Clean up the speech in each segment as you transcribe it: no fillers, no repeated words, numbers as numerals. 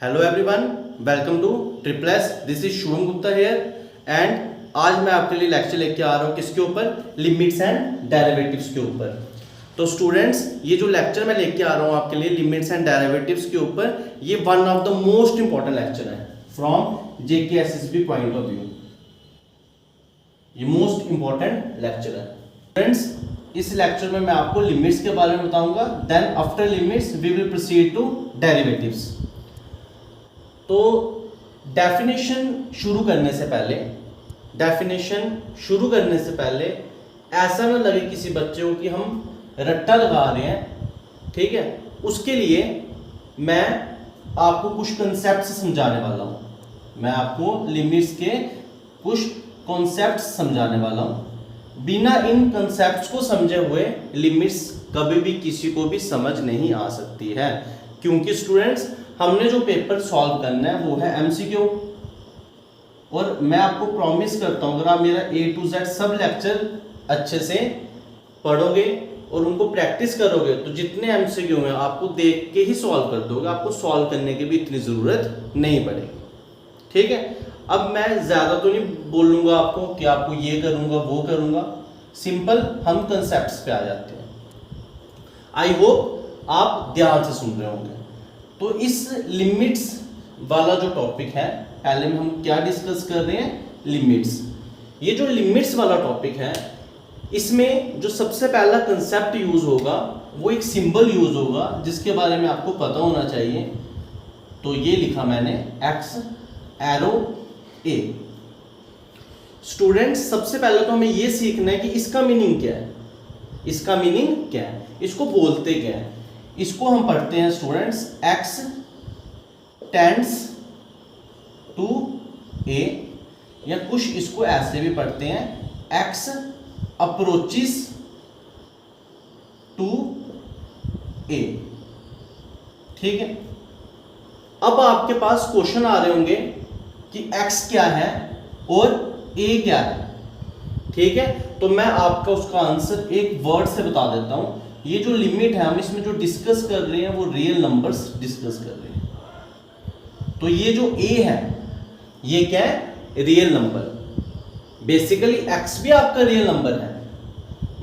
Hello everyone, welcome to triple S. This is Shubham Gupta here and आज मैं आपके लिए लेक्चर लेके आ रहा हूँ किसके ऊपर, लिमिट्स एंड डेरिवेटिव्स के ऊपर। तो स्टूडेंट्स, ये जो लेक्चर मैं लेके आ रहा हूँ आपके लिए लिमिट्स एंड डेरिवेटिव्स के ऊपर, ये one of the most important lecture है from JKSSB point of view. ये मोस्ट इंपॉर्टेंट लेक्चर है स्टूडेंट्स। इस लेक्चर में मैं आपको लिमिट्स के बारे में बताऊंगा, then after limits we will proceed to derivatives. तो डेफिनेशन शुरू करने से पहले ऐसा ना लगे किसी बच्चे को कि हम रट्टा लगा रहे हैं, ठीक है। उसके लिए मैं आपको कुछ कंसेप्ट्स समझाने वाला हूं। मैं आपको लिमिट्स के कुछ कॉन्सेप्ट्स समझाने वाला हूं। बिना इन कंसेप्ट्स को समझे हुए लिमिट्स कभी भी किसी को भी समझ नहीं आ सकती है, क्योंकि स्टूडेंट्स हमने जो पेपर सॉल्व करना है वो है एमसीक्यू। और मैं आपको प्रॉमिस करता हूं, अगर आप मेरा A to Z सब लेक्चर अच्छे से पढ़ोगे और उनको प्रैक्टिस करोगे तो जितने एमसीक्यू हैं आपको देख के ही सॉल्व कर दोगे, आपको सॉल्व करने की भी इतनी ज़रूरत नहीं पड़ेगी, ठीक है। अब मैं ज़्यादा तो नहीं बोलूँगा आपको कि आपको ये करूँगा वो करूँगा, सिंपल हम कंसेप्ट्स पे आ जाते हैं। आई होप आप ध्यान से सुन रहे होंगे। तो इस लिमिट्स वाला जो टॉपिक है, पहले में हम क्या डिस्कस कर रहे हैं, लिमिट्स। ये जो लिमिट्स वाला टॉपिक है, इसमें जो सबसे पहला कंसेप्ट यूज होगा वो एक सिंबल यूज होगा जिसके बारे में आपको पता होना चाहिए। तो ये लिखा मैंने एक्स एरो ए। स्टूडेंट्स, सबसे पहले तो हमें ये सीखना है कि इसका मीनिंग क्या है। इसका मीनिंग क्या है, इसको बोलते क्या है। इसको हम पढ़ते हैं students, x tends to a, या कुछ इसको ऐसे भी पढ़ते हैं x अप्रोचेस टू a, ठीक है। अब आपके पास क्वेश्चन आ रहे होंगे कि x क्या है और a क्या है, ठीक है। तो मैं आपका उसका आंसर एक वर्ड से बता देता हूं। ये जो लिमिट है, हम इसमें जो डिस्कस कर रहे हैं वो रियल नंबर्स डिस्कस कर रहे हैं। तो ये जो a है ये क्या है, रियल नंबर। बेसिकली x भी आपका रियल नंबर है,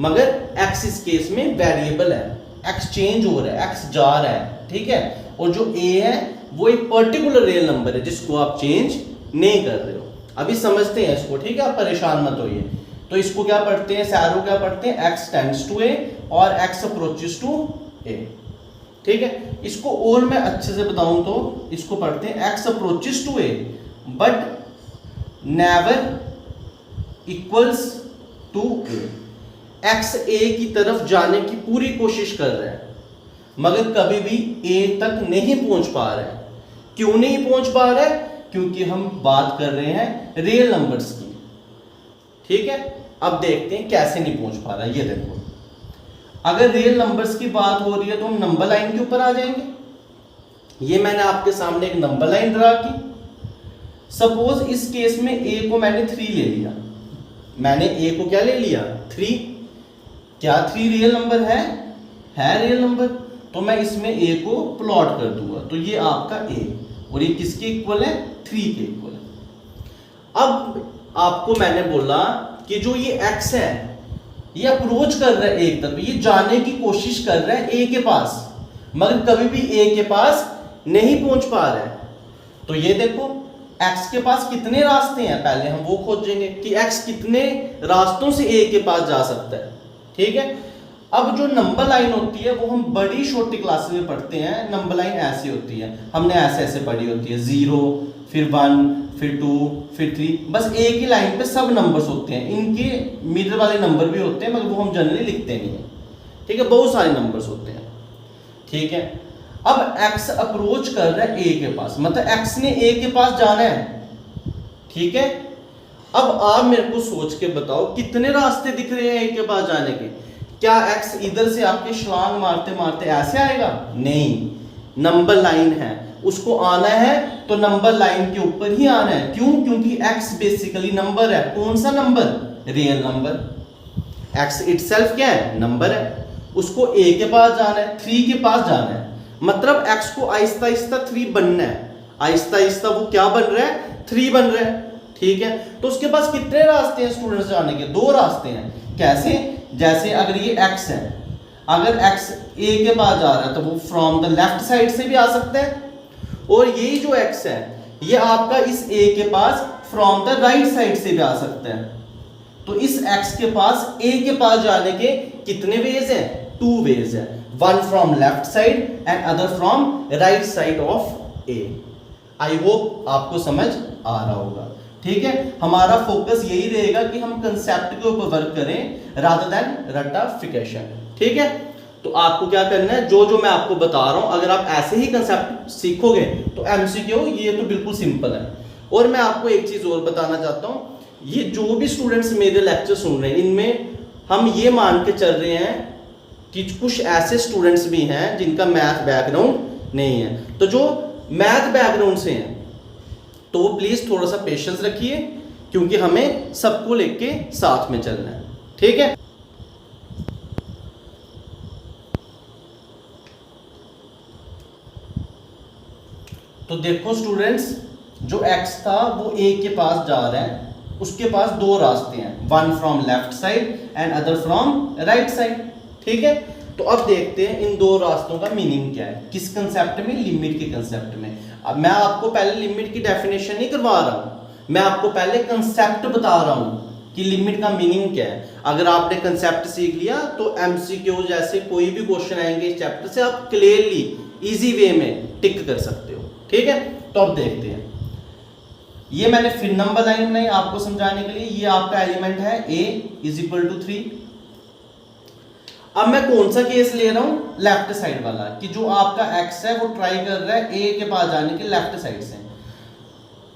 मगर x इस केस में वेरिएबल है, x चेंज हो रहा है, x जा रहा है, ठीक है। और जो a है वो एक पर्टिकुलर रियल नंबर है जिसको आप चेंज नहीं कर रहे हो। अभी समझते हैं इसको, ठीक है, आप परेशान मत होइए। तो इसको क्या पढ़ते हैं, सैरो क्या पढ़ते हैं, x टेंड्स टू a और x अप्रोचेस टू a, ठीक है। इसको और मैं अच्छे से बताऊं तो इसको पढ़ते हैं x approaches to a but never equals to a। x a की तरफ जाने की पूरी कोशिश कर रहा है मगर कभी भी a तक नहीं पहुंच पा रहा है। क्यों नहीं पहुंच पा रहा है, क्योंकि हम बात कर रहे हैं रियल नंबर्स की, ठीक है। अब देखते हैं कैसे नहीं पहुंच पा रहा है। ये देखो, अगर रियल नंबर्स की बात हो रही है तो हम नंबर लाइन के ऊपर आ जाएंगे। ये मैंने आपके सामने एक नंबर लाइन ड्रा की। सपोज इस केस में a को मैंने 3 ले लिया। मैंने a को क्या ले लिया, 3। क्या 3 रियल नंबर है रियल नंबर। तो मैं इसमें a को प्लॉट कर दूंगा, तो ये आपका a और ये किसके इक्वल है, 3 के इक्वल है। अब आपको मैंने बोला कि जो ये x है ये अप्रोच कर रहा है एक तरफ, ये जाने की कोशिश कर रहा है a के पास, मगर कभी भी a के पास नहीं पहुंच पा रहा है। तो ये देखो, x के पास कितने रास्ते हैं, पहले हम वो खोजेंगे कि x कितने रास्तों से a के पास जा सकता है, ठीक है। अब जो नंबर लाइन होती है वो हम बड़ी छोटी क्लासेस में पढ़ते हैं। नंबर लाइन ऐसी होती है, हमने ऐसे पढ़ी होती है, 0 फिर 1 फिर 2 फिर 3, बस एक ही लाइन पे सब नंबर्स होते हैं। इनके मिडल वाले नंबर भी होते हैं मगर वो हम जनरली लिखते नहीं है, ठीक है। बहुत सारे नंबर्स होते हैं, ठीक है। अब x अप्रोच कर रहा है a के पास, मतलब x ने a के पास जाना है, ठीक है। अब आप मेरे को सोच के बताओ कितने रास्ते दिख रहे हैं a के पास जाने के। क्या x इधर से आपके छलांग मारते मारते ऐसे आएगा, नहीं। नंबर लाइन है, उसको आना है तो नंबर लाइन के ऊपर ही आना है। क्यों, क्योंकि x बेसिकली नंबर है। कौन सा number, real number. x itself क्या है, नंबर है। उसको a के पास जाना है, 3 के पास जाना है। मतलब x को आहिस्ता आहिस्ता 3 बनना है। आहिस्ता आहिस्ता वो क्या बन रहा है, 3 बन रहा है। ठीक है, तो उसके पास कितने रास्ते हैं स्टूडेंट्स जाने के, 2 रास्ते हैं। कैसे, जैसे अगर ये x है, अगर x a के पास जा रहा है तो वो फ्रॉम द लेफ्ट साइड से भी आ सकता है, और ये जो x है ये आपका इस a के पास फ्रॉम द राइट साइड से भी आ सकता है। तो इस x के पास a के पास जाने के कितने वेज हैं, 2 वेज है, one from left side and other from right side of a। I hope आपको समझ आ रहा होगा। ठीक है, हमारा फोकस यही रहेगा कि हम कंसेप्ट के ऊपर वर्क करें रादर देन रट्टाफिकेशन। ठीक है, तो आपको क्या करना है, जो जो मैं आपको बता रहा हूं, अगर आप ऐसे ही कंसेप्ट सीखोगे तो एमसीक्यू ये तो बिल्कुल सिंपल है। और मैं आपको एक चीज और बताना चाहता हूं, ये जो भी स्टूडेंट्स मेरे लेक्चर सुन रहे हैं, इनमें हम ये मान के चल रहे हैं कि कुछ ऐसे स्टूडेंट्स भी हैं जिनका मैथ बैकग्राउंड नहीं है। तो जो मैथ बैकग्राउंड से हैं तो वो प्लीज थोड़ा सा पेशेंस रखिए, क्योंकि हमें सबको लेके साथ में चलना है। ठीक है, तो देखो स्टूडेंट्स, जो x था वो a के पास जा रहा है, उसके पास 2 रास्ते हैं, one from left side and other from right side. ठीक है, तो अब देखते हैं इन 2 रास्तों का मीनिंग क्या है, किस कंसेप्ट में, लिमिट के कंसेप्ट में। अब मैं आपको पहले लिमिट की डेफिनेशन नहीं करवा रहा हूं, मैं आपको पहले कंसेप्ट बता रहा हूं कि लिमिट का मीनिंग क्या है। अगर आपने कंसेप्ट सीख लिया तो एमसीक्यू जैसे कोई भी क्वेश्चन आएंगे इस चैप्टर से, आप क्लियरली इजी वे में टिक कर सकते हो। ठीक है, तो अब देखते हैं, ये मैंने फिर नंबर लाइन बनाई आपको समझाने के लिए। ये आपका एलिमेंट है a = 3। अब मैं कौन सा केस ले रहा हूं, लेफ्ट साइड वाला, कि जो आपका x है वो ट्राई कर रहा है a के पास जाने के लेफ्ट साइड से।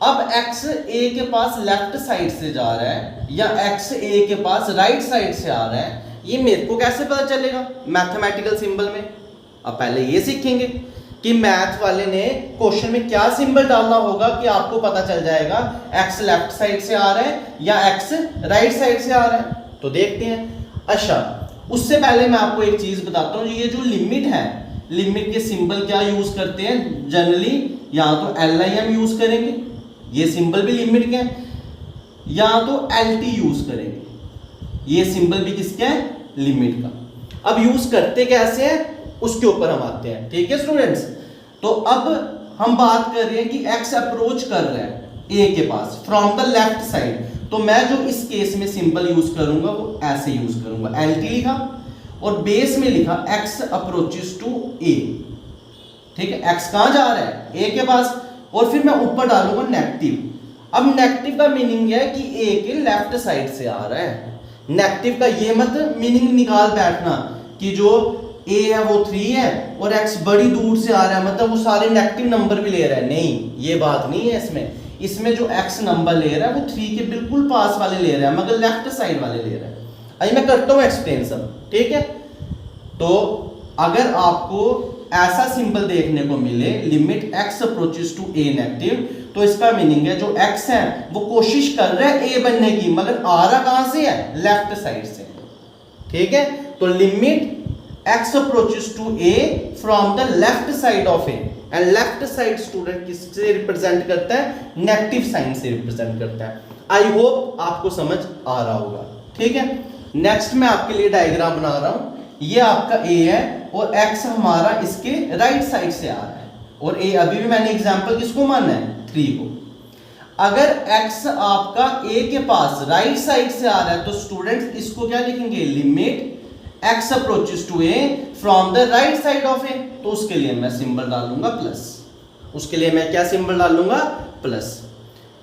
अब x a के पास लेफ्ट साइड से जा रहा है या x a के पास राइट साइड से आ रहा है, ये मेरे को कैसे पता चलेगा मैथमेटिकल सिंबल में। अब पहले ये सीखेंगे कि मैथ वाले ने क्वेश्चन में क्या सिंबल डालना होगा कि आपको पता चल जाएगा x लेफ्ट साइड से आ रहा है या x राइट साइड से आ रहा है। तो देखते हैं। अच्छा, उससे पहले मैं आपको एक चीज बताता हूं, ये जो लिमिट है, लिमिट के सिंबल क्या यूज करते हैं जनरली, या तो LIM यूज करेंगे, ये सिंबल भी लिमिट के हैं, या तो LT यूज करेंगे, ये सिंबल भी किसका है, लिमिट का। अब यूज करते कैसे हैं उसके ऊपर हम आते हैं। ठीक है स्टूडेंट्स, तो अब हम बात कर रहे हैं कि x अप्रोच कर रहा है a के पास फ्रॉम द लेफ्ट साइड, तो मैं जो इस केस में सिंबल यूज करूंगा वो ऐसे यूज करूंगा, LT लिखा और बेस में लिखा x अप्रोचेस टू a। ठीक है, x कहां जा रहा है, a के पास, और फिर मैं ऊपर डालूंगा नेगेटिव। अब नेगेटिव का मीनिंग है कि a के लेफ्ट साइड से आ रहा है। नेगेटिव का ये मत मीनिंग निकाल बैठना कि जो a है वो 3 है और x बड़ी दूर से आ रहा है, मतलब वो सारे नेगेटिव नंबर भी ले रहा है, नहीं, ये बात नहीं है इसमें। इसमें जो x नंबर ले रहा है वो 3 के बिल्कुल पास वाले ले रहा है, मगर लेफ्ट साइड वाले ले रहा है। अभी मैं करता हूं एक्सप्लेन सब। ठीक है, तो अगर आपको ऐसा सिंबल देखने को मिले, limit x approaches to a negative, तो इसका मीनिंग है जो x है वो कोशिश कर रहा है a बनने की, मगर आ रहा कहां से है, लेफ्ट साइड से। ठीक है, तो limit x approaches to a from the left side of a, and left side student किससे रिप्रेजेंट करता है, नेगेटिव साइन से रिप्रेजेंट करता है। आई होप आपको समझ आ रहा होगा। ठीक है, नेक्स्ट मैं आपके लिए डायग्राम बना रहा हूं, ये आपका a है और x हमारा इसके राइट साइड से आ रहा है, और a अभी भी मैंने एग्जांपल किसको मानना है, 3 को। अगर x आपका a के पास राइट साइड से आ रहा है तो स्टूडेंट्स इसको क्या लिखेंगे, limit x approaches to a from the right side of a, तो उसके लिए मैं सिंबल डालूंगा प्लस, उसके लिए मैं क्या सिंबल डालूंगा, प्लस।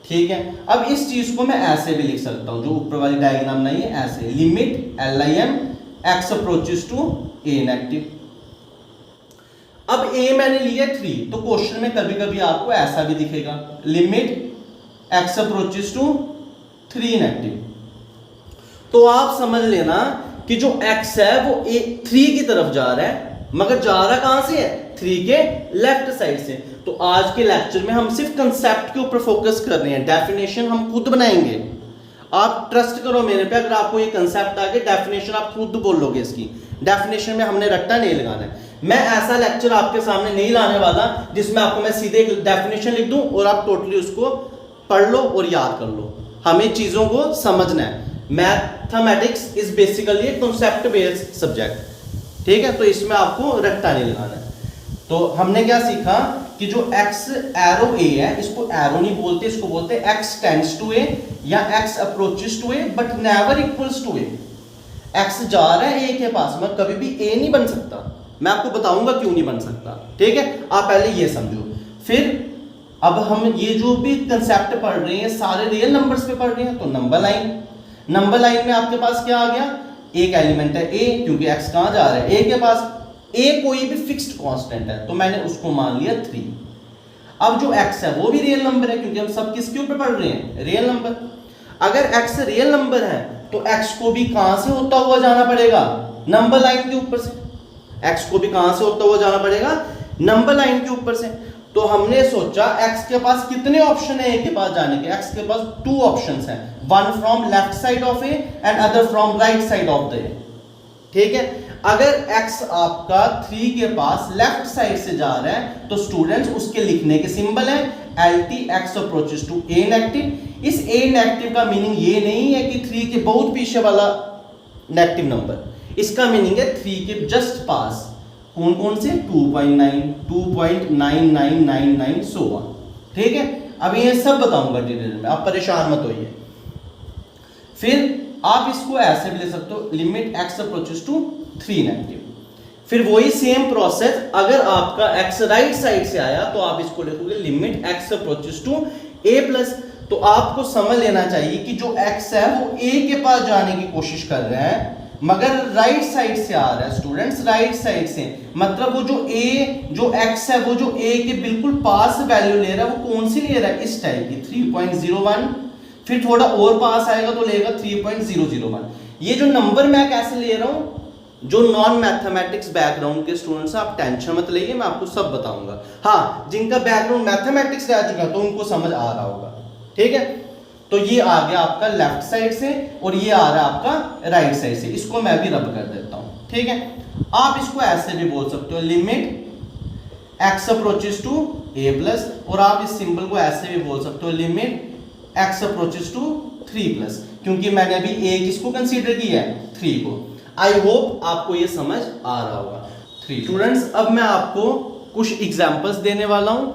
ठीक है, अब इस चीज को मैं ऐसे भी लिख सकता हूं, जो ऊपर वाली डायग्राम नहीं है, ऐसे limit LIM x approaches to a negative. अब a मैंने लिया 3, तो क्वेश्चन में कभी कभी आपको ऐसा भी दिखेगा, limit x approaches to 3 negative. तो आप समझ लेना कि जो x है वो 3 की तरफ जा रहा है, मगर जा रहा कहां से है, 3 के लेफ्ट साइड से। तो आज के लेक्चर में हम सिर्फ कंसेप्ट के ऊपर फोकस कर रहे हैं, डेफिनेशन हम खुद बनाएंगे। आप ट्रस्ट करो मेरे पे, अगर आपको ये कंसेप्ट आ गया, डेफिनेशन आप खुद बोलोगे, इसकी डेफिनेशन में हमने रट्टा नहीं लगाना है। मैं ऐसा लेक्चर आपके सामने नहीं लाने वाला जिसमें आपको मैं सीधे एक डेफिनेशन लिख दूं और आप टोटली उसको पढ़ लो और याद कर लो। हमें चीज़ों को समझना है। Mathematics is basically concept based subject, ठीक है। तो इसमें आपको रट्टा नहीं लगाना है। तो हमने क्या सीखा कि जो x एरो a है, इसको एरो नहीं बोलते, इसको बोलते हैं x टेंड्स टू a या x approaches to a but never equals to a। x जा रहा है a के पास, मैं कभी भी a नहीं बन सकता। मैं आपको बताऊंगा क्यों नहीं बन सकता, ठीक है। आप पहले ये समझो। फिर अब हम ये जो भी कंसेप्ट पढ़ रहे हैं सारे रियल नंबर्स पे पढ़ रहे हैं। तो नंबर लाइन में आपके पास क्या आ गया, एक एलिमेंट है a, क्योंकि x कहां जा रहा है a के पास। a कोई भी फिक्स्ड कांस्टेंट है तो मैंने उसको मान लिया 3। अब जो x है वो भी रियल नंबर है, क्योंकि हम सब किसके ऊपर पढ़ रहे हैं, रियल नंबर। अगर x रियल नंबर है तो x को भी कहां से होता हुआ जाना पड़ेगा, नंबर लाइन के ऊपर से। x को भी कहां से होता हुआ जाना पड़ेगा, नंबर लाइन के ऊपर से। तो हमने सोचा x के पास कितने ऑप्शन है a के पास जाने के, x के पास 2 ऑप्शंस हैं, one from left side of a and other from right side of the a, ठीक है। अगर x आपका 3 के पास लेफ्ट साइड से जा रहा है तो स्टूडेंट्स उसके लिखने के सिंबल है LT x approaches to a negative. इस a नेगेटिव का मीनिंग ये नहीं है कि 3 के बहुत पीछे वाला नेगेटिव नंबर, इसका मीनिंग है 3 के जस्ट पास। कौन कौन से, 2.9, 2.9999 सो ऑन, ठीक है। अब ये सब बताऊंगा डिटेल में, आप परेशान मत होइए। फिर आप इसको ऐसे भी ले सकते हो, limit x approaches to 3 negative. फिर वही सेम प्रोसेस, अगर आपका x राइट साइड से आया तो आप इसको लिखोगे limit x approaches to a plus. तो आपको समझ लेना चाहिए कि जो x है वो a के पास जाने की कोशिश कर रहा है मगर राइट साइड से आ रहा है स्टूडेंट्स, राइट साइड से। मतलब वो जो x है वो जो a के बिल्कुल पास वैल्यू ले रहा है वो कौन सी ले रहा है, इस टाइप की 3.01। फिर थोड़ा और पास आएगा तो लेगा 3.001। ये जो नंबर मैं कैसे ले रहा हूं, जो नॉन मैथमेटिक्स बैकग्राउंड के स्टूडेंट्स, आप टेंशन मत लीजिए, मैं आपको सब बताऊंगा। हाँ, जिनका बैकग्राउंड मैथमेटिक्स रह चुका है तो उनको समझ आ रहा होगा, ठीक है। तो ये आ गया आपका लेफ्ट साइड से और ये आ रहा है आपका राइट साइड से। इसको मैं भी रब कर देता हूं, ठीक है। आप इसको ऐसे भी बोल सकते हो, limit x approaches to a plus, और आप इस सिंबल को ऐसे भी बोल सकते हो, limit x approaches to 3 plus, क्योंकि मैंने अभी a किसको कंसीडर किया है, 3 को। आई होप आपको ये समझ आ रहा होगा। 3 स्टूडेंट्स, अब मैं आपको कुछ एग्जांपल्स देने वाला हूं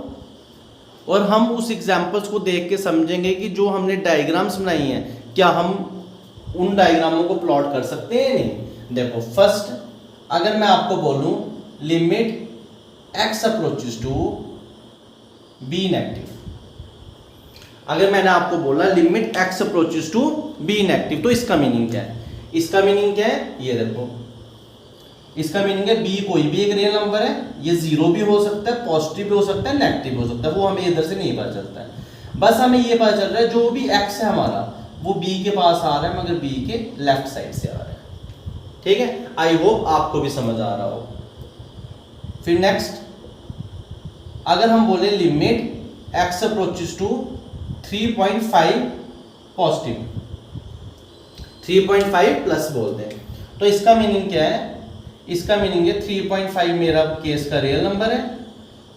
और हम उस एग्जांपल्स को देख के समझेंगे कि जो हमने डायग्राम्स बनाई हैं क्या हम उन डायग्रामों को प्लॉट कर सकते हैं नहीं। देखो, फर्स्ट अगर मैं आपको बोलूं limit x approaches to b negative, अगर मैंने आपको बोला limit x approaches to b negative, तो इसका मीनिंग क्या है, इसका मीनिंग क्या है, ये देखो, इसका मीनिंग है b कोई भी एक रियल नंबर है, ये 0 भी हो सकता है, पॉजिटिव भी हो सकता है, नेगेटिव भी हो सकता है, वो हमें इधर से नहीं पता चलता है। बस हमें ये पता चल रहा है जो भी x है हमारा वो b के पास आ रहा है मगर b के लेफ्ट साइड से आ रहा है, ठीक है। आई होप आपको भी समझ आ रहा हो। फिर नेक्स्ट, अगर हम बोले limit x approaches to 3.5 positive, 3.5 plus बोलते हैं, तो इसका मीनिंग क्या है, इसका मीनिंग है 3.5 मेरा केस का रियल नंबर है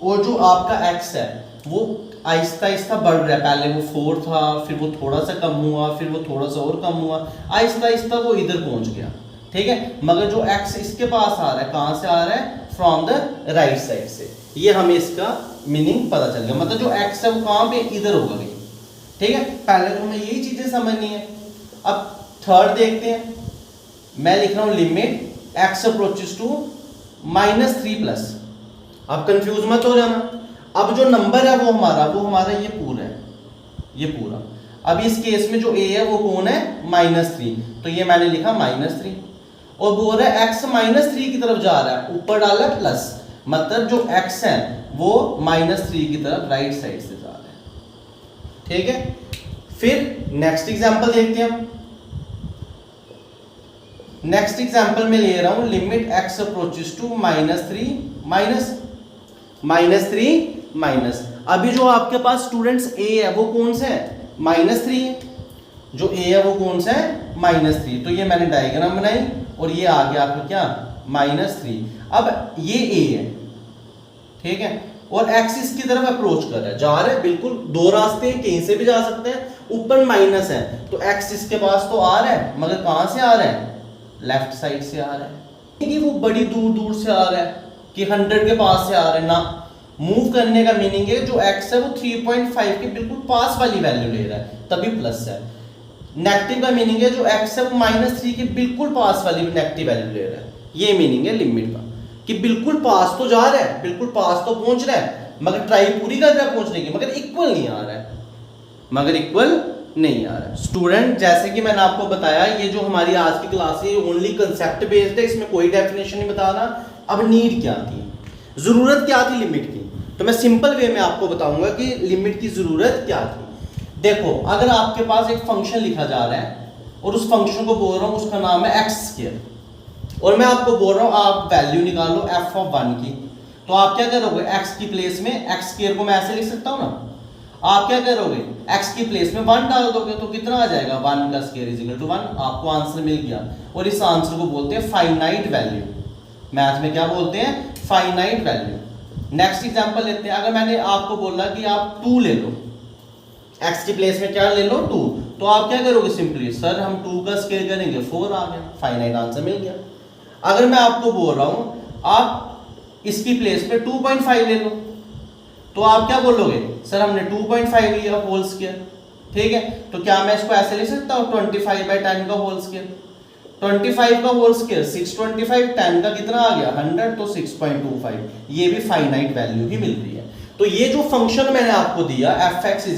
और जो आपका x है वो आहिस्ता आहिस्ता बढ़ रहा है। पहले वो 4 था, फिर वो थोड़ा सा कम हुआ, फिर वो थोड़ा सा और कम हुआ, आहिस्ता आहिस्ता वो इधर पहुंच गया, ठीक है। मगर जो x इसके पास आ रहा है, कहां से आ रहा है, फ्रॉम द राइट साइड से। ये हमें इसका मीनिंग पता चल गया, मतलब जो x है वो कहां पे, इधर होगा कहीं, ठीक है। पहले तो हमें यही चीजें समझनी है। अब थर्ड देखते हैं, मैं लिख रहा हूं limit x approaches to -3 plus. अब कंफ्यूज मत हो जाना। अब जो नंबर है वो हमारा ये पूरा है, ये पूरा। अब इस केस में जो a है वो कौन है, -3, तो ये मैंने लिखा -3 और बोल रहा है x -3 की तरफ जा रहा है, ऊपर डाला प्लस, मतलब जो x है वो -3 की तरफ राइट साइड से जा रहा है, ठीक है। फिर नेक्स्ट एग्जांपल देखते हैं हम। नेक्स्ट एग्जांपल में ले रहा हूं लिमिट x अप्रोचेस टू -3 अभी जो आपके पास स्टूडेंट्स a है वो कौन सा है, -3 है, जो a है वो कौन सा है, -3। तो ये मैंने डायग्राम बनाई और ये आ गया आपका क्या, -3। अब ये ए है, ठीक है, और एक्स इसकी तरफ अप्रोच कर रहा है, जा रहा है, बिल्कुल दो रास्ते हैं, कहीं से भी जा सकते हैं, ऊपर माइनस है तो एक्स इसके पास तो आ रहा है, मगर कहां से आ रहा है, लेफ्ट साइड से आ रहा है, कि वो बड़ी दूर दूर से आ रहा है कि 100 के पास से आ रहा है ना। मूव करने का मीनिंग है जो एक्स है वो 3.5 के बिल्कुल पास वाली वैल्यू ले रहा है, तभी प्लस है। नेगेटिव का मीनिंग है जो एक्स है वो -3 के बिल्कुल पास वाली नेगेटिव वैल्यू ले रहा है, ये मीनिंग है लिमिट का, कि बिल्कुल पास तो जा रहा है, बिल्कुल पास तो पहुंच रहा है, मगर ट्राई पूरी कर रहा है पहुंचने की, मगर इक्वल नहीं आ रहा है, मगर इक्वल नहीं आ रहा है। स्टूडेंट, जैसे कि मैंने आपको बताया, ये जो हमारी आज की क्लास है ओनली कंसेप्ट बेस्ड है, इसमें कोई डेफिनेशन नहीं बता रहा। अब नीड क्या थी, जरूरत क्या थी लिमिट की, तो मैं सिंपल वे में आपको बताऊंगा कि लिमिट की जरूरत क्या थी। देखो, अगर आपके पास एक फंक्शन लिखा जा रहा है और उस फंक्शन को बोल रहा हूं उसका नाम है x², और मैं आपको बोल रहा हूं आप वैल्यू निकालो f(1) की, तो आप क्या करोगे, x की प्लेस में x² को मैं ऐसे लिख सकता हूं ना, आप क्या करोगे, x की प्लेस में 1 डाल दोगे तो कितना आ जाएगा, 1 + square = 1, आपको आंसर मिल गया। और इस आंसर को बोलते हैं फाइनाइट वैल्यू, मैथ में क्या बोलते हैं, फाइनाइट वैल्यू। नेक्स्ट एग्जांपल लेते हैं, अगर मैंने आपको बोला कि आप 2 ले लो, x की प्लेस में क्या ले लो, 2, तो आप क्या करोगे, सिंपली सर हम 2 का स्क्वायर करेंगे 4 आ गया, फाइनाइट आंसर मिल गया। अगर मैं आपको बोल रहा हूं आप इसकी प्लेस पे 2.5 ले लो, तो आप क्या बोलोगे, सर हमने 2.5 लिया होल स्क्वायर, ठीक है, तो क्या मैं इसको ऐसे लिख सकता हूं 25/10 का होल स्क्वायर, 25 का होल स्क्वायर 625, 10 का कितना आ गया 100, तो 6.25, ये भी फाइनाइट वैल्यू ही मिल रही है। तो ये जो फंक्शन मैंने आपको दिया f(x) =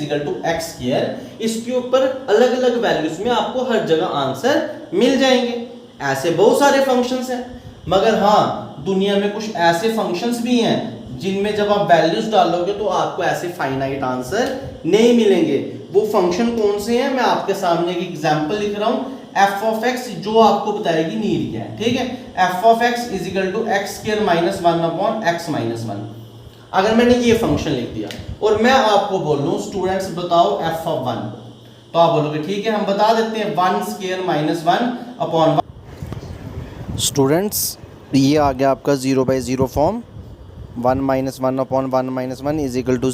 x², इसके ऊपर अलग अलग वैल्यूज में आपको हर जगह आंसर मिल जाएंगे। ऐसे बहुत सारे फंक्शंस हैं, मगर हाँ दुनिया में कुछ ऐसे फंक्शंस भी हैं जिनमें जब आप वैल्यूज डालोगे तो आपको ऐसे फाइनाइट आंसर नहीं मिलेंगे। वो फंक्शन कौन से हैं, मैं आपके सामने एक एग्जांपल लिख रहा हूं, f(x) जो आपको बताएगी नीड क्या है, ठीक है, f(x) = x² - 1/x - 1। अगर मैंने ये फंक्शन लिख दिया और मैं आपको बोल लूं स्टूडेंट्स बताओ f(1), तो आप बोलोगे ठीक है हम बता देते हैं, 1² - 1/1। स्टूडेंट्स, ये आ गया आपका 0/0 फॉर्म, 1 - 1/1 - 1 =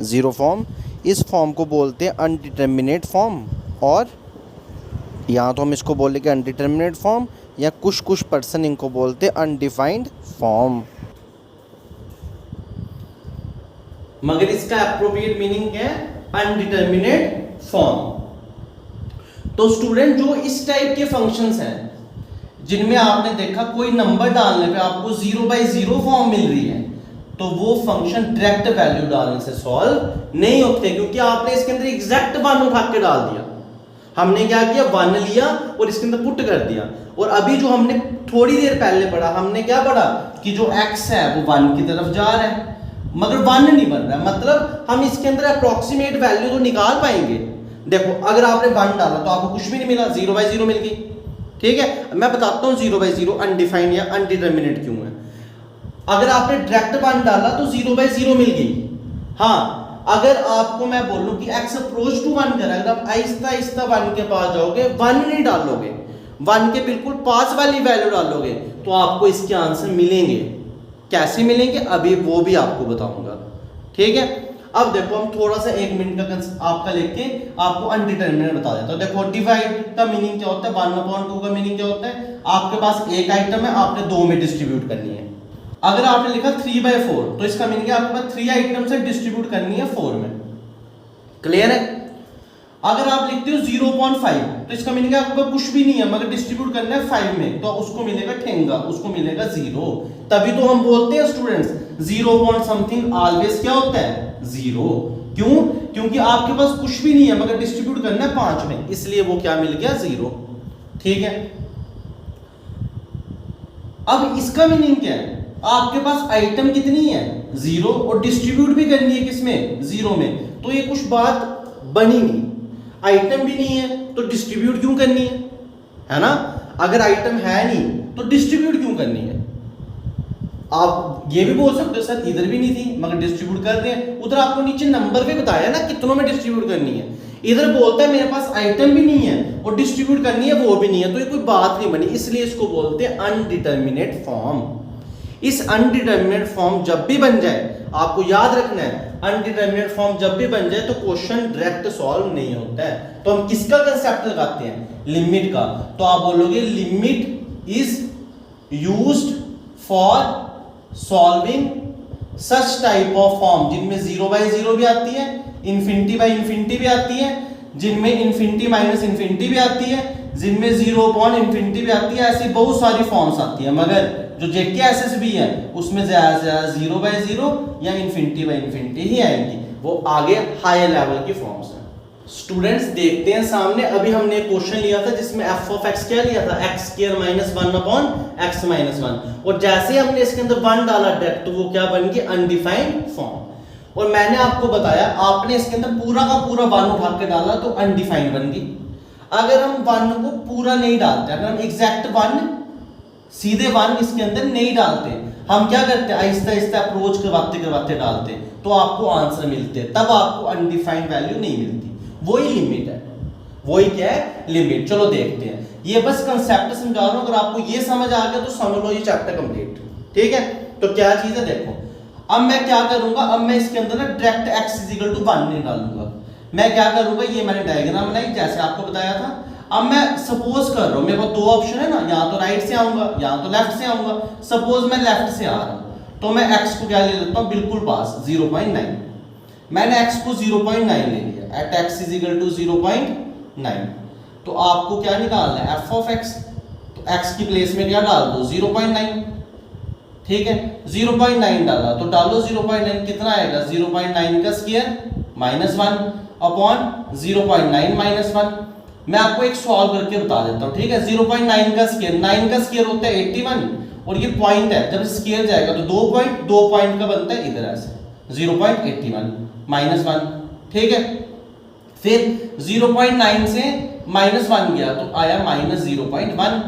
0/0 फॉर्म। इस फॉर्म को बोलते हैं अनडिटर्मिनेट फॉर्म, और यहाँ तो हम इसको बोलेंगे अनडिटर्मिनेट फॉर्म, या कुछ पर्सन इनको बोलते हैं अनडिफाइंड फॉर्म। मगर इसका एप्रोप्रिएट मीनिंग क्या है, अनडिटर्मिनेट फॉर्म। तो स्टूडेंट जो इस टाइप के फंक्शंस हैं जिनमें आपने देखा कोई नंबर डालने पे आपको 0/0 फॉर्म मिल रही है, तो वो फंक्शन डायरेक्ट वैल्यू डालने से सॉल्व नहीं होते, क्योंकि आपने इसके अंदर एग्जैक्ट 1 उठा के डाल दिया। हमने क्या किया, 1 लिया और इसके अंदर पुट कर दिया। और अभी जो हमने थोड़ी देर पहले पढ़ा, हमने क्या पढ़ा कि जो x है वो 1 की तरफ जा रहा है, मगर 1 नहीं बन रहा है, मतलब हम इसके अंदर अप्रोक्सीमेट वैल्यू तो निकाल पाएंगे। देखो अगर आपने 1 डाला तो आपको कुछ भी नहीं मिला, 0/0 मिल गई, ठीक है। मैं बताता हूँ 0/0 अनडिफाइंड या अनडिटर्मिनेट क्यों है। अगर आपने डायरेक्ट 1 डाला तो 0/0 मिल गई। हाँ, अगर आपको मैं बोलूं कि x अप्रोच टू 1 कर रहा है, अगर आप आहिस्ता आहिस्ता 1 के पास जाओगे, 1 नहीं डालोगे, 1 के बिल्कुल पास वाली वैल्यू डालोगे, तो आपको इसके आंसर मिलेंगे। कैसे मिलेंगे अभी वो भी आपको बताऊंगा, ठीक है। अब देखो हम थोड़ा सा 1 मिनट का आपका लेके आपको अनडिटर्मिनेट बता देता हूं। देखो डिवाइड का मीनिंग क्या होता है, 1/2 का मीनिंग क्या होता है, आपके पास एक आइटम है, आपने 2 में डिस्ट्रीब्यूट करनी है। अगर आपने लिखा 3/4 तो इसका मीनिंग है आपके पास 3 आइटम से डिस्ट्रीब्यूट करनी है 4 में, क्लियर है। अगर आप लिखते हो 0.5 तो इसका मीनिंग है आपके पास कुछ भी नहीं है मगर डिस्ट्रीब्यूट करना है 5 में, तो उसको मिलेगा ठेंगा, उसको मिलेगा 0। तभी तो हम बोलते हैं स्टूडेंट्स 0.something ऑलवेज क्या होता है, 0। क्यों, क्योंकि आपके पास कुछ भी नहीं है मगर डिस्ट्रीब्यूट करना है 5 में, इसलिए वो क्या मिल गया 0, ठीक है। अब इसका मीनिंग क्या है, आपके पास आइटम कितनी है 0 और डिस्ट्रीब्यूट भी करनी है किसमें, 0 में, तो ये कुछ बात बनी नहीं। आइटम भी नहीं है तो डिस्ट्रीब्यूट क्यों करनी है ना। अगर आइटम है नहीं तो डिस्ट्रीब्यूट क्यों करनी है। आप ये भी बोल सकते हो सर इधर भी नहीं थी मगर डिस्ट्रीब्यूट कर रहे हैं, उधर आपको नीचे नंबर भी बताया ना कितनों में डिस्ट्रीब्यूट करनी है, इधर बोलता है मेरे पास आइटम भी नहीं है और डिस्ट्रीब्यूट करनी है वो भी नहीं है, तो ये कोई बात नहीं बनी, इसलिए इसको बोलते हैं अनडिटर्मिनेट फॉर्म। इस अनडिटर्मिनेट फॉर्म जब भी बन जाए, आपको याद रखना है, अनडिटर्मिनेट फॉर्म जब भी बन जाए तो क्वेश्चन डायरेक्ट सॉल्व नहीं होता है। तो हम किसका कंसेप्ट लगाते हैं? लिमिट का। तो आप बोलोगे limit is used for solving such type of form जिनमें 0/0 भी आती है, इन्फिनिटी भी आती है, जिनमें इन्फिनिटी माइनस इन्फिनिटी भी आती है, जिनमें 0/∞ भी आती है। ऐसी बहुत सारी फॉर्म्स आती है, मगर जो JKSS भी है उसमें ज्यादा से ज्यादा 0/0 या इन्फिनिटी ही आएंगी, वो आगे हायर लेवल की फॉर्म्स हैं। स्टूडेंट्स देखते हैं सामने, अभी हमने एक क्वेश्चन लिया था जिसमें f(x) क्या लिया था, x² - 1/x - 1, और जैसे हमने इसके अंदर 1 डाला डायरेक्ट तो वो क्या बन गई, अनडिफाइंड फॉर्म। और मैंने आपको बताया आपने इसके अंदर पूरा का पूरा 1 उठा के डाला तो अनडिफाइंड बन गई। अगर हम 1 को पूरा नहीं डालते, अगर हम एग्जैक्ट 1 सीधे 1 इसके अंदर नहीं डालते, हम क्या करते हैं, आहिस्ता आहिस्ता अप्रोच करवाते करवाते डालते, तो आपको आंसर मिलते हैं, तब आपको अनडिफाइंड वैल्यू नहीं मिलती। वही लिमिट है, वही क्या है, लिमिट। चलो देखते हैं, ये बस कंसेप्ट समझा रहा हूं, अगर आपको ये समझ आ गया तो समझ लो ये चैप्टर कंप्लीट। ठीक है, तो क्या चीज है देखो, अब मैं क्या करूंगा, अब मैं इसके अंदर ना डायरेक्ट x = 1 नहीं डालूंगा। मैं क्या करूंगा, ये मैंने डायग्राम बनाई जैसे आपको बताया था। अब मैं सपोज कर रहा हूं, मेरे पास 2 ऑप्शन है ना, या तो राइट से आऊंगा या तो लेफ्ट से आऊंगा। सपोज मैं लेफ्ट से आ रहा हूं तो मैं x को क्या ले लेता हूं, बिल्कुल पास 0.9। मैंने x को 0.9 ले लिया, एट x = 0.9। तो आपको क्या निकालना है, f(x), तो x की प्लेस में क्या डाल दो, 0.9। ठीक है, 0.9 डाला तो डालो 0.9, कितना आएगा, 0.9 का स्क्वायर -1 अपॉन 0.9 - 1। मैं आपको एक सॉल्व करके बता देता हूं। ठीक है, 0.9 का स्क्वायर, 9 का स्क्वायर होता है 81, और ये पॉइंट है, जब स्क्वायर जाएगा तो 2 पॉइंट का बनता है इधर ऐसे 0.81 -1। ठीक है, फिर 0.9 से -1 गया तो आया -0.1,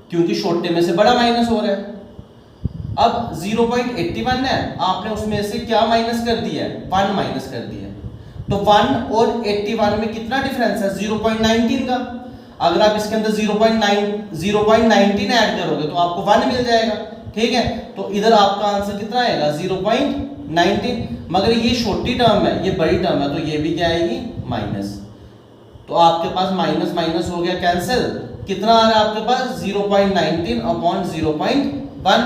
क्योंकि छोटे में से बड़ा माइनस हो रहा है। अब 0.81 है, आपने उसमें से क्या माइनस कर दिया है, 1 माइनस कर दिया है। तो 1 और 81 में कितना डिफरेंस है, 0.19 का। अगर आप इसके अंदर 0.19 ऐड करोगे तो आपको 1 मिल जाएगा। ठीक है, तो इधर आपका आंसर कितना आएगा, 0.19। मगर ये छोटी टर्म है, ये बड़ी टर्म है, तो ये भी क्या आएगी, माइनस। तो आपके पास माइनस माइनस हो गया कैंसिल, कितना आ रहा है आपके पास, 0.19 अपॉन 0.1।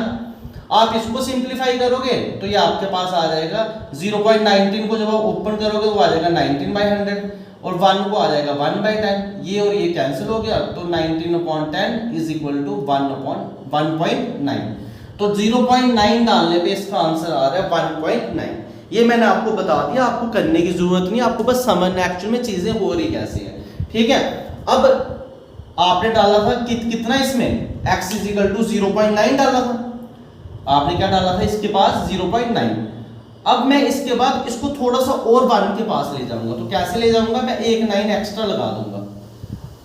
आप इसको सिंप्लीफाई करोगे तो ये आपके पास आ जाएगा 0.19 को जब आप ओपन करोगे वो आ जाएगा 19/100, और 1 को आ जाएगा 1/10। ये और ये कैंसिल हो गया, तो 19/10 = 1/1.9। तो 0.9 डालने पे इसका आंसर आ रहा है 1.9। ये मैंने आपको बता दिया, आपको करने की जरूरत नहीं, आपको बस समझना एक्चुअल में चीजें हो रही कैसे है। ठीक है, अब आपने डाला था कितना इसमें, x = 0.9 डाला था, आपने क्या डाला था इसके पास, 0.9। अब मैं इसके बाद इसको थोड़ा सा और 1 के पास ले जाऊंगा, तो कैसे ले जाऊंगा, मैं एक 9 एक्स्ट्रा लगा दूंगा।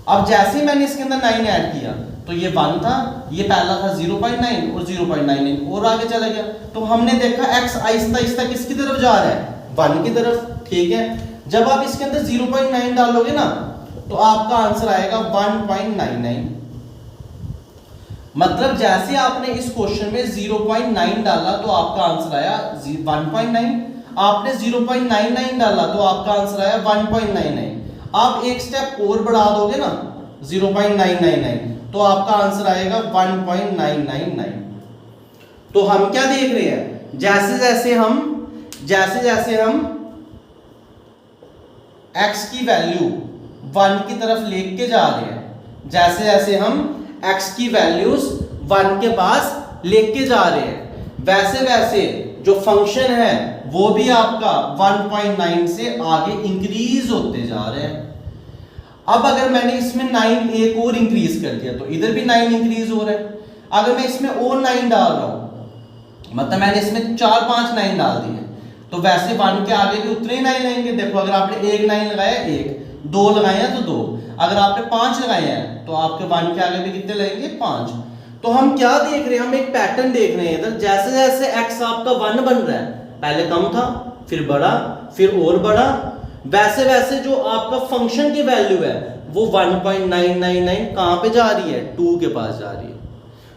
अब जैसे ही मैंने इसके अंदर 9 ऐड किया तो ये 1 था, ये पहला था 0.9 और 0.9 और आगे चला गया। तो हमने देखा x आहिस्ता आहिस्ता किसकी तरफ जा रहा है, 1 की तरफ। ठीक है, जब आप इसके अंदर 0.9 डालोगे ना तो आपका आंसर आएगा 1.99। मतलब जैसे आपने इस क्वेश्चन में 0.9 डाला तो आपका आंसर आया 1.9, आपने 0.99 डाला तो आपका आंसर आया 1.99। आप एक स्टेप और बढ़ा दोगे ना 0.999 तो आपका आंसर आएगा 1.999। तो हम क्या देख रहे हैं, जैसे जैसे हम x की वैल्यू 1 की तरफ लेके जा रहे हैं, जैसे जैसे हम x की वैल्यूज 1 के पास लेके जा रहे हैं, वैसे वैसे जो फंक्शन है वो भी आपका 1.9 से आगे इंक्रीज होते जा रहे हैं। अब अगर मैंने इसमें 9 एक और इंक्रीज कर दिया तो इधर भी 9 इंक्रीज हो रहा है। अगर मैं इसमें और 9 डाल रहा हूं, मतलब मैंने इसमें 4-5 9 डाल दिए, तो वैसे 1 के आगे भी उतने ही 9 लेंगे। देखो, अगर आपने एक 9 लगाया 1, 2 लगाए हैं तो 2, अगर आपने 5 लगाए हैं तो आपके 1 के आगे भी कितने लगेंगे, 5। तो हम क्या देख रहे हैं, हम एक पैटर्न देख रहे हैं इधर, जैसे जैसे x आपका 1 बन रहा है, पहले कम था फिर बढ़ा फिर और बढ़ा, वैसे वैसे जो आपका फंक्शन की वैल्यू है वो 1.999 कहां पे जा रही है, 2 के पास जा रही है।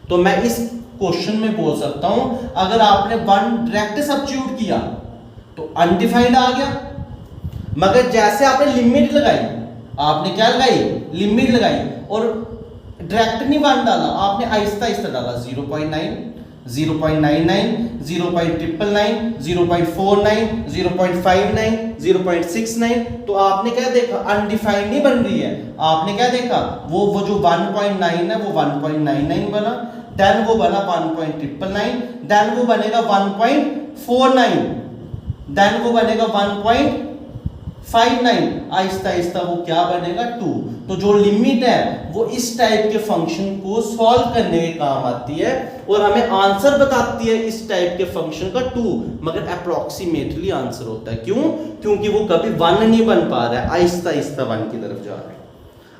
तो मैं इस क्वेश्चन में बोल सकता हूं अगर आपने 1 डायरेक्ट सब्स्टिट्यूट किया तो अनडिफाइंड आ गया, मगर जैसे आपने लिमिट लगाई, आपने क्या लगाई, लिमिट लगाई, और डायरेक्ट नहीं 1 डाला, आपने आहिस्ता आहिस्ता डाला 0.9, 0.99, 0.999, 0.49, 0.59, 0.69, तो आपने क्या देखा, अनडिफाइंड नहीं बन रही है, आपने क्या देखा, वो जो 1.9 है वो 1.99 बना, देन वो बना 1.999, देन वो बनेगा 1.49, देन वो बनेगा 1.59, आहिस्ता आहिस्ता वो क्या बनेगा 2। तो जो लिमिट है वो इस टाइप के फंक्शन को सॉल्व करने के काम आती है और हमें आंसर बताती है इस टाइप के फंक्शन का 2, मगर अप्रोक्सीमेटली आंसर होता है। क्यों? क्योंकि वो कभी 1 नहीं बन पा रहा है, आहिस्ता आहिस्ता 1 की तरफ जा रहा है,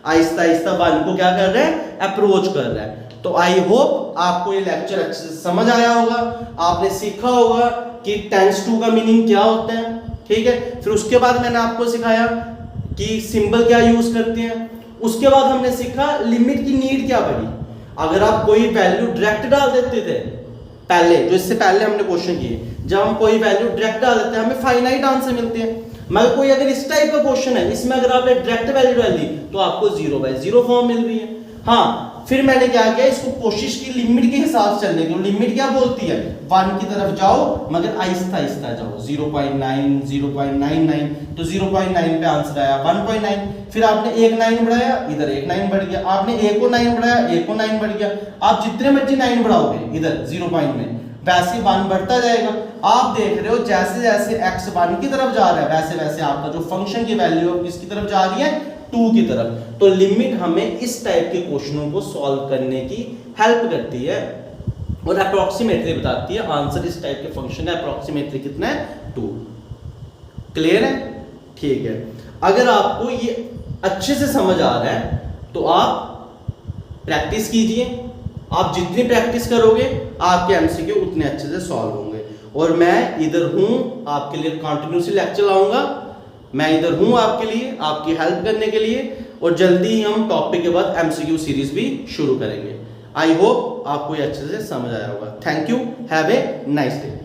आहिस्ता आहिस्ता 1 को क्या कर रहा है, अप्रोच कर रहा है। तो आई होप आपको ये लेक्चर अच्छे से समझ आया होगा, आपने सीखा होगा कि टेंस टू का मीनिंग क्या होता है, ठीक है। फिर उसके बाद मैंने आपको सिखाया कि सिंबल क्या यूज करते हैं, उसके बाद हमने सीखा लिमिट की नीड क्या पड़ी। अगर आप कोई वैल्यू डायरेक्ट डाल देते थे पहले, जो इससे पहले हमने क्वेश्चन किए, जब हम कोई वैल्यू डायरेक्ट डाल देते हैं हमें फाइनाइट आंसर मिलते हैं, मगर कोई अगर इस टाइप का क्वेश्चन है, इसमें अगर आपने डायरेक्ट वैल्यू डाल दी तो आपको 0/0 फॉर्म मिल रही है। हाँ, फिर मैंने क्या किया, इसको कोशिश की लिमिट के हिसाब से चलने की। लिमिट क्या बोलती है, 1 की तरफ जाओ मगर आहिस्ता आहिस्ता जाओ, 0.9, 0.99, तो 0.9 पे आंसर आया 1.9, फिर आपने एक 9 बढ़ाया, इधर एक 9 बढ़ गया, आपने एक को 9 बढ़ाया, एक को 9 बढ़ गया, आप जितने मर्जी 9 बढ़ाओगे इधर 0 पॉइंट में, वैसे 1 बढ़ता जाएगा। आप देख रहे हो जैसे जैसे x 1 की तरफ जा रहा है वैसे वैसे आपका जो फंक्शन की वैल्यू है किसकी तरफ जा रही है, 2 की तरफ। तो लिमिट हमें इस टाइप के क्वेश्चनों को सॉल्व करने की हेल्प करती है और अप्रोक्सीमेटली बताती है आंसर इस टाइप के फंक्शन का अप्रोक्सीमेटली कितना है, 2। क्लियर है? ठीक है। अगर आपको ये अच्छे से समझ आ रहा है तो आप प्रैक्टिस कीजिए, आप जितनी प्रैक्टिस करोगे आपके एमसीक्यू उतने अच्छे से सॉल्व होंगे। और मैं इधर हूं आपके लिए, कंटिन्यूसली लेक्चर लाऊंगा, मैं इधर हूं आपके लिए, आपकी हेल्प करने के लिए, और जल्दी ही हम टॉपिक के बाद एमसीक्यू सीरीज भी शुरू करेंगे। आई होप आपको ये अच्छे से समझ आया होगा। Thank you, have a nice day.